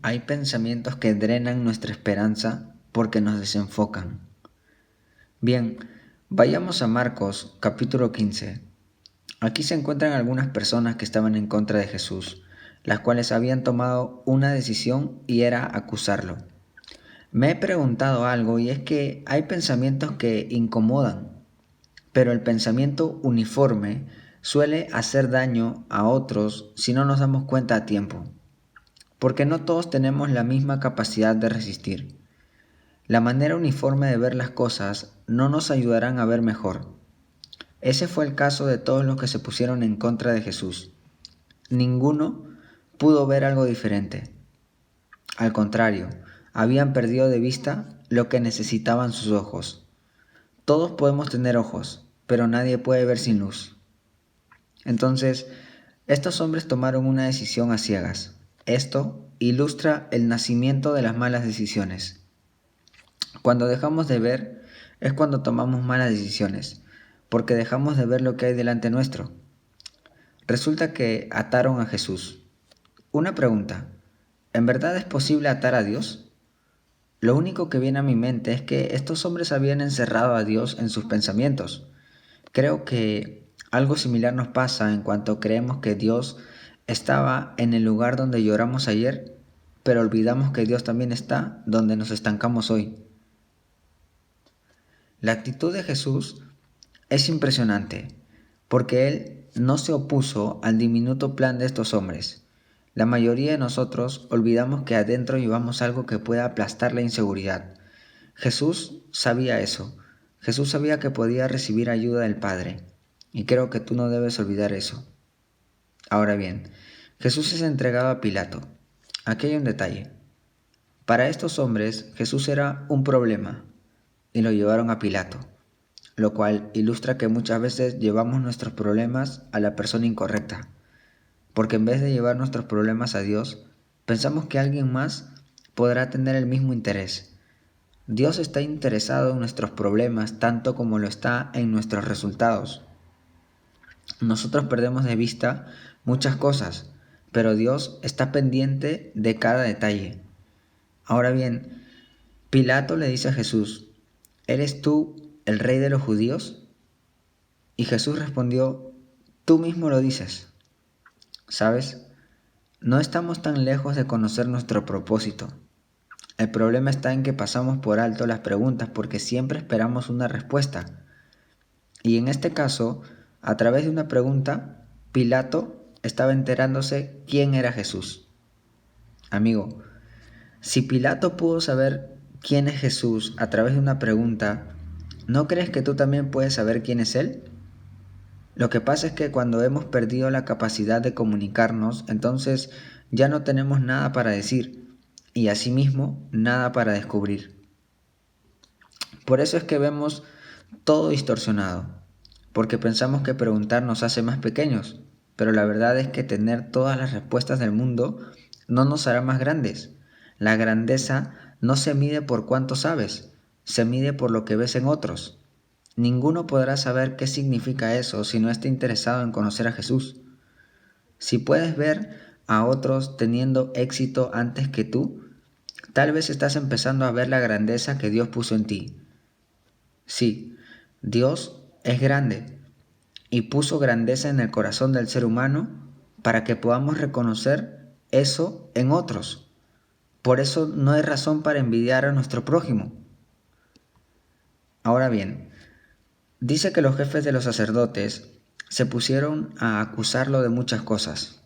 Hay pensamientos que drenan nuestra esperanza porque nos desenfocan. Bien, vayamos a Marcos capítulo 15. Aquí se encuentran algunas personas que estaban en contra de Jesús, las cuales habían tomado una decisión y era acusarlo. Me he preguntado algo y es que hay pensamientos que incomodan, pero el pensamiento uniforme suele hacer daño a otros si no nos damos cuenta a tiempo, porque no todos tenemos la misma capacidad de resistir. La manera uniforme de ver las cosas no nos ayudarán a ver mejor. Ese fue el caso de todos los que se pusieron en contra de Jesús. Ninguno pudo ver algo diferente. Al contrario, habían perdido de vista lo que necesitaban sus ojos. Todos podemos tener ojos, pero nadie puede ver sin luz. Entonces, estos hombres tomaron una decisión a ciegas. Esto ilustra el nacimiento de las malas decisiones. Cuando dejamos de ver es cuando tomamos malas decisiones, porque dejamos de ver lo que hay delante nuestro. Resulta que ataron a Jesús. Una pregunta, ¿en verdad es posible atar a Dios? Lo único que viene a mi mente es que estos hombres habían encerrado a Dios en sus pensamientos. Creo que algo similar nos pasa en cuanto creemos que Dios estaba en el lugar donde lloramos ayer, pero olvidamos que Dios también está donde nos estancamos hoy. La actitud de Jesús es impresionante, porque Él no se opuso al diminuto plan de estos hombres. La mayoría de nosotros olvidamos que adentro llevamos algo que pueda aplastar la inseguridad. Jesús sabía eso. Jesús sabía que podía recibir ayuda del Padre, y creo que tú no debes olvidar eso. Ahora bien, Jesús es entregado a Pilato. Aquí hay un detalle. Para estos hombres, Jesús era un problema, y lo llevaron a Pilato, lo cual ilustra que muchas veces llevamos nuestros problemas a la persona incorrecta, porque en vez de llevar nuestros problemas a Dios, pensamos que alguien más podrá tener el mismo interés. Dios está interesado en nuestros problemas tanto como lo está en nuestros resultados. Nosotros perdemos de vista muchas cosas, pero Dios está pendiente de cada detalle. Ahora bien, Pilato le dice a Jesús, ¿eres tú el rey de los judíos? Y Jesús respondió, tú mismo lo dices. ¿Sabes? No estamos tan lejos de conocer nuestro propósito. El problema está en que pasamos por alto las preguntas porque siempre esperamos una respuesta. Y en este caso, a través de una pregunta, Pilato estaba enterándose quién era Jesús. Amigo, si Pilato pudo saber quién es Jesús a través de una pregunta, ¿no crees que tú también puedes saber quién es Él? Lo que pasa es que cuando hemos perdido la capacidad de comunicarnos, entonces ya no tenemos nada para decir y asimismo nada para descubrir. Por eso es que vemos todo distorsionado, porque pensamos que preguntar nos hace más pequeños, pero la verdad es que tener todas las respuestas del mundo no nos hará más grandes. La grandeza no se mide por cuánto sabes, se mide por lo que ves en otros. Ninguno podrá saber qué significa eso si no está interesado en conocer a Jesús. Si puedes ver a otros teniendo éxito antes que tú, tal vez estás empezando a ver la grandeza que Dios puso en ti. Sí, Dios es grande y puso grandeza en el corazón del ser humano para que podamos reconocer eso en otros. Por eso no hay razón para envidiar a nuestro prójimo. Ahora bien, dice que los jefes de los sacerdotes se pusieron a acusarlo de muchas cosas.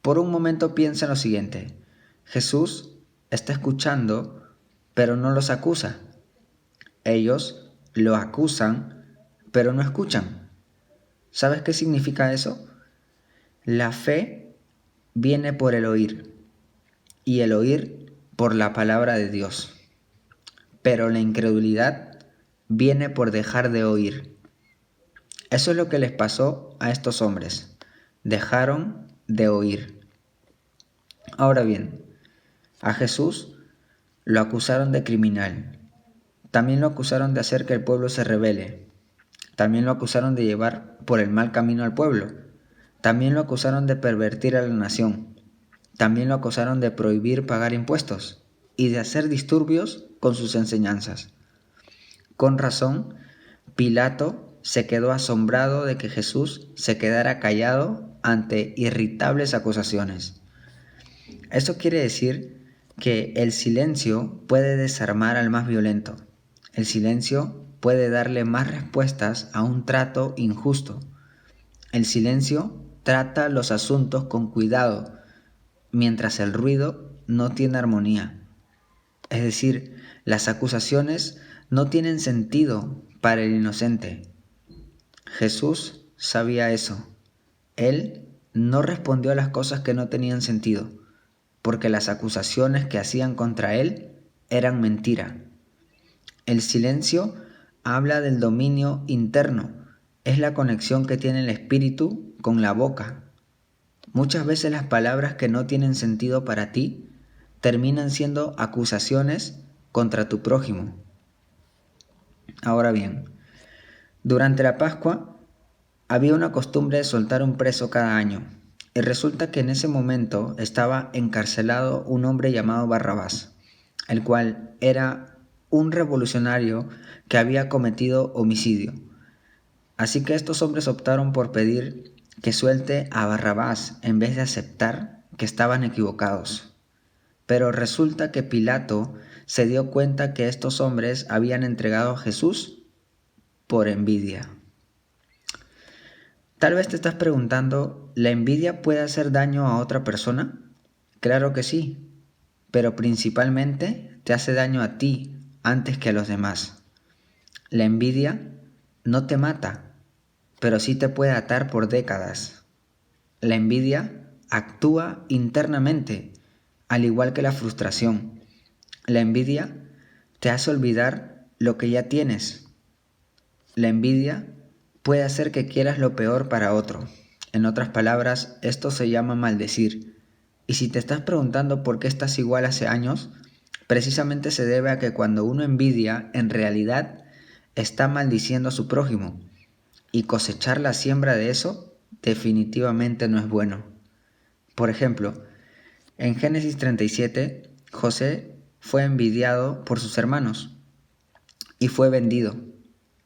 Por un momento piensa en lo siguiente: Jesús está escuchando, pero no los acusa. Ellos lo acusan, pero no escuchan. ¿Sabes qué significa eso? La fe viene por el oír, y el oír por la palabra de Dios. Pero la incredulidad viene por dejar de oír. Eso es lo que les pasó a estos hombres. Dejaron de oír. Ahora bien, a Jesús lo acusaron de criminal. También lo acusaron de hacer que el pueblo se rebele. También lo acusaron de llevar por el mal camino al pueblo. También lo acusaron de pervertir a la nación. También lo acusaron de prohibir pagar impuestos y de hacer disturbios con sus enseñanzas. Con razón, Pilato se quedó asombrado de que Jesús se quedara callado ante irritables acusaciones. Eso quiere decir que el silencio puede desarmar al más violento. El silencio puede darle más respuestas a un trato injusto. El silencio trata los asuntos con cuidado, mientras el ruido no tiene armonía. Es decir, las acusaciones no tienen sentido para el inocente. Jesús sabía eso. Él no respondió a las cosas que no tenían sentido, porque las acusaciones que hacían contra él eran mentira. El silencio habla del dominio interno, es la conexión que tiene el espíritu con la boca. Muchas veces las palabras que no tienen sentido para ti terminan siendo acusaciones contra tu prójimo. Ahora bien, durante la Pascua había una costumbre de soltar un preso cada año, y resulta que en ese momento estaba encarcelado un hombre llamado Barrabás, el cual era un revolucionario que había cometido homicidio. Así que estos hombres optaron por pedir que suelte a Barrabás en vez de aceptar que estaban equivocados. Pero resulta que Pilato se dio cuenta que estos hombres habían entregado a Jesús por envidia. Tal vez te estás preguntando, ¿la envidia puede hacer daño a otra persona? Claro que sí, pero principalmente te hace daño a ti antes que a los demás. La envidia no te mata, pero sí te puede atar por décadas. La envidia actúa internamente, al igual que la frustración. La envidia te hace olvidar lo que ya tienes. La envidia puede hacer que quieras lo peor para otro. En otras palabras, esto se llama maldecir. Y si te estás preguntando por qué estás igual hace años, precisamente se debe a que cuando uno envidia, en realidad está maldiciendo a su prójimo. Y cosechar la siembra de eso definitivamente no es bueno. Por ejemplo, en Génesis 37, José fue envidiado por sus hermanos y fue vendido.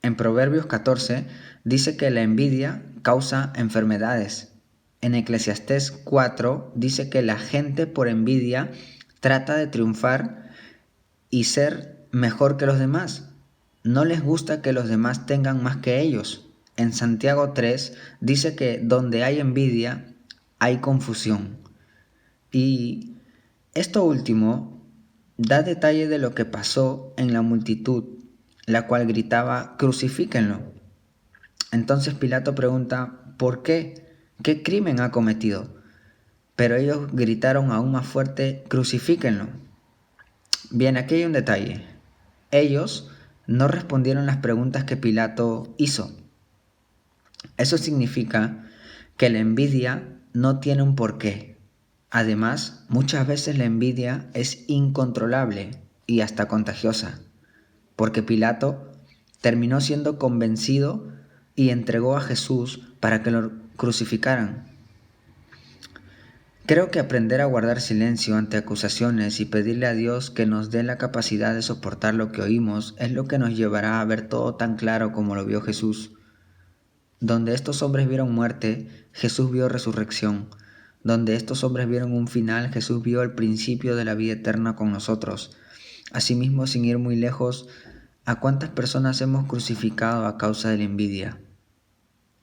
En Proverbios 14 dice que la envidia causa enfermedades. En Eclesiastés 4 dice que la gente por envidia trata de triunfar y ser mejor que los demás. No les gusta que los demás tengan más que ellos. En Santiago 3 dice que donde hay envidia hay confusión. Y esto último da detalle de lo que pasó en la multitud, la cual gritaba, crucifíquenlo. Entonces Pilato pregunta, ¿por qué? ¿Qué crimen ha cometido? Pero ellos gritaron aún más fuerte, crucifíquenlo. Bien, aquí hay un detalle. Ellos no respondieron las preguntas que Pilato hizo. Eso significa que la envidia no tiene un porqué. Además, muchas veces la envidia es incontrolable y hasta contagiosa, porque Pilato terminó siendo convencido y entregó a Jesús para que lo crucificaran. Creo que aprender a guardar silencio ante acusaciones y pedirle a Dios que nos dé la capacidad de soportar lo que oímos es lo que nos llevará a ver todo tan claro como lo vio Jesús. Donde estos hombres vieron muerte, Jesús vio resurrección. Donde estos hombres vieron un final, Jesús vio el principio de la vida eterna con nosotros. Asimismo, sin ir muy lejos, ¿a cuántas personas hemos crucificado a causa de la envidia?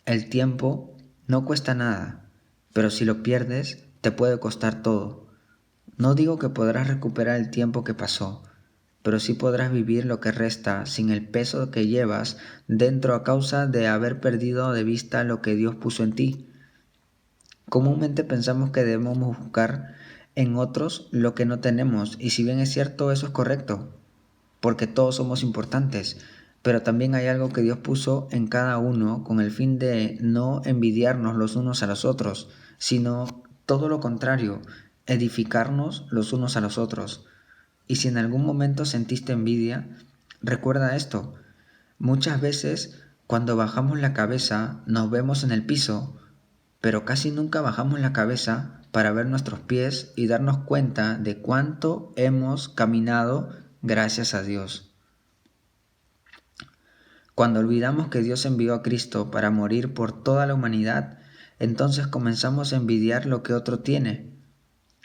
El tiempo no cuesta nada, pero si lo pierdes, te puede costar todo. No digo que podrás recuperar el tiempo que pasó, pero sí podrás vivir lo que resta sin el peso que llevas dentro a causa de haber perdido de vista lo que Dios puso en ti. Comúnmente pensamos que debemos buscar en otros lo que no tenemos, y si bien es cierto, eso es correcto, porque todos somos importantes, pero también hay algo que Dios puso en cada uno con el fin de no envidiarnos los unos a los otros, sino todo lo contrario, edificarnos los unos a los otros. Y si en algún momento sentiste envidia, recuerda esto. Muchas veces cuando bajamos la cabeza nos vemos en el piso pero casi nunca bajamos la cabeza para ver nuestros pies y darnos cuenta de cuánto hemos caminado gracias a Dios. Cuando olvidamos que Dios envió a Cristo para morir por toda la humanidad, entonces comenzamos a envidiar lo que otro tiene.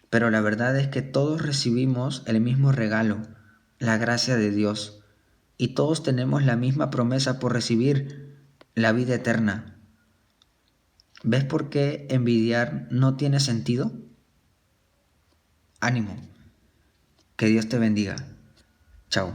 Pero la verdad es que todos recibimos el mismo regalo, la gracia de Dios, y todos tenemos la misma promesa por recibir, la vida eterna. ¿Ves por qué envidiar no tiene sentido? Ánimo, que Dios te bendiga. Chao.